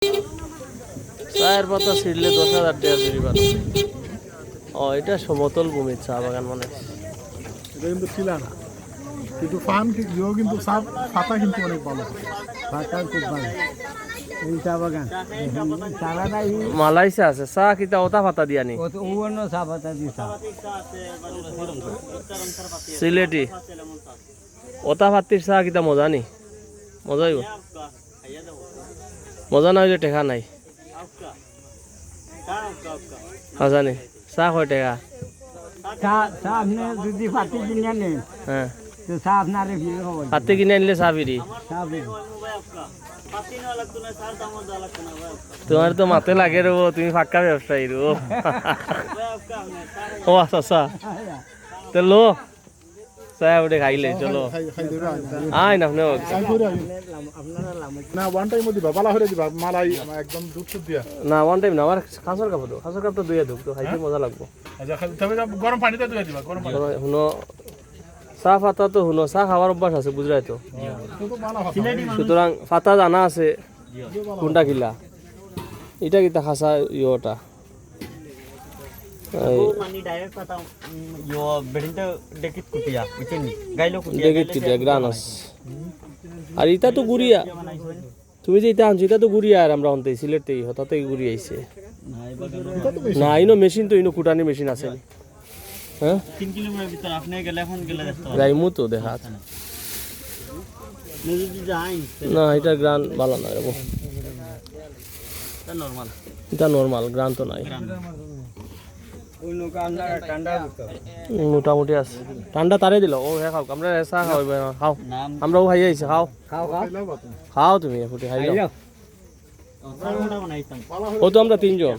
চায়ের পাতা ছিঁড়লে 10,000 টাকা জরিমানা। ও এটা সমতল ভূমির চা বাগান মানে। এটা কিন্তু ছিল না, কিন্তু ফান কিন্তু পাতা কিন্তু অনেক ভালো, পাতা খুব ভালো। এই চা বাগান মালাইসা আছে চা কিতা ওটা পাতা দিয়া নি চা পাতা দিছা সিলেটি ওটা পাতির চা কিতা মজা নি মজা হইব মজা না হইলে টেকা নাই জানি চা কয় টাকা চা আপনি যদি পাতি কিনে নেন হ্যাঁ তো চা আপনার পাতি কিনে আনলে চা বিড়ি তোমার তো মাতে লাগে রে তুমি ফাঁকা ব্যবসায়ী রো ও আচ্ছা আচ্ছা তো লো চায় উঠে খাইলে চলো আয় না আপনি না ওয়ান টাইম দিবা বালা হরে দিবা মালাই একদম দুধ সুদ দিয়া না ওয়ান টাইম না আমার খাসর কাপ তো দুইয়া দুক তো খাইতে মজা লাগবো আচ্ছা তবে গরম পানিতে দুইয়া দিবা গরম পানি শুনো চা পাতা তো শুনো চা খাওয়ার অভ্যাস আছে বুঝলাই তো সুতরাং পাতা জানা আছে কোনটা কিলা এটা কিতা খাসা ইয়োটা আর ইটা তো গুড়িয়া তুমি যে ইটা আনছো এটা তো গুড়িয়া আর আমরা অন্তে সিলেটে হঠাৎ গুড়ি আইছে না ইনো মেশিন তো ইনো কুটানি মেশিন আছে হ্যাঁ 3 কিলোমিটার ভিতর আপনি গেলে এখন গেলে দেখতে পাবেন যাইমু তো দেখা যদি যাই না এটা গ্রান ভালো না রে এটা নরমাল এটা নরমাল গ্রান তো নাই মোটামুটি আছে ঠান্ডা তারে দিল ও হ্যাঁ খাও আমরা চা খাও খাও আমরাও খাই আইছি খাও খাও তুমি ফুটে খাই যাও ও তো আমরা তিনজন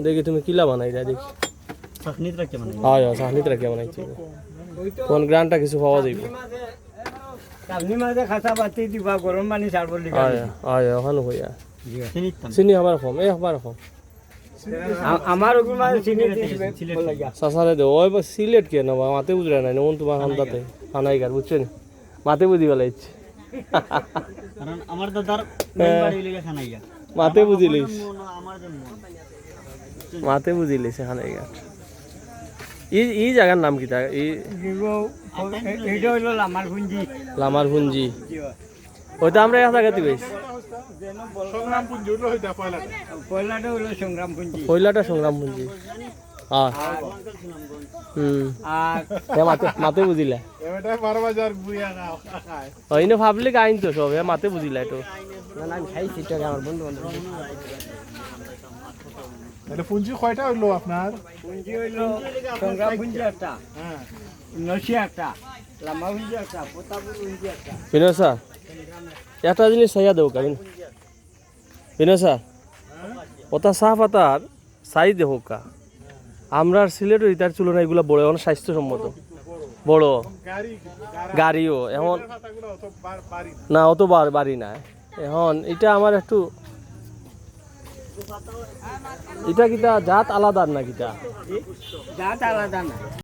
দেখি তুমি কিলা বানাই দেখি চাটনিত রাখতে মানে হ্যাঁ চাটনিত রাখিয়া বানাইছি কোন গ্রানটা কিছু পাওয়া যাইব আপনি মাঝে খাতা বাতি দিবা গরম পানি ছাড়বো লিখা আয় ওখানে হইয়া চিনি আমার কম এই আমার কম আমার ওগুলো চিনি দিবে লাগা সাসারে দে ওই সিলেট কে না মাতে বুঝরা নাই নন তোমার খান্দাতে খানাই গার বুঝছেন মাতে বুঝি গলাইছে কারণ আমার দাদার মেন বাড়ি লাগা খানাইয়া মাতে বুঝিলিস আমার জন্য মাতে বুঝিলিস খানাই গার এই জায়গার নাম কি তা এইটা হইলো লামার পুঞ্জি ওইটা আমরা এক জায়গাতে পাইছি সংগ্রাম পুঞ্জি হইলো হইতা পয়লাটা হইলো সংগ্রাম পুঞ্জি পয়লাটা সংগ্রাম পুঞ্জি আর মাতে বুঝিলা এটা 12 বাজার বুইয়া খায় ওইনে পাবলিক আইন তো সব মাতে বুঝিলা তো না না আমি খাইছি তো আমার বন্ধু বান্ধব এটা পুঞ্জি কয়টা হইলো আপনার পুঞ্জি হইলো সংগ্রাম পুঞ্জি একটা হ্যাঁ নশি একটা লামা পুঞ্জি একটা পোতাপুর পুঞ্জি একটা বিনয় স্যার একটা জিনিস সাইয়া দেবো কাবিন বিনয় স্যার ওটা চা পাতার সাই দেহ কা আমরা সিলেটের ইতার তুলনায় এগুলো বড় এখন স্বাস্থ্যসম্মত বড় গাড়িও এখন না অত বাড়ি না এখন এটা আমার একটু এটা কিটা জাত আলাদা না কিটা জাত আলাদা না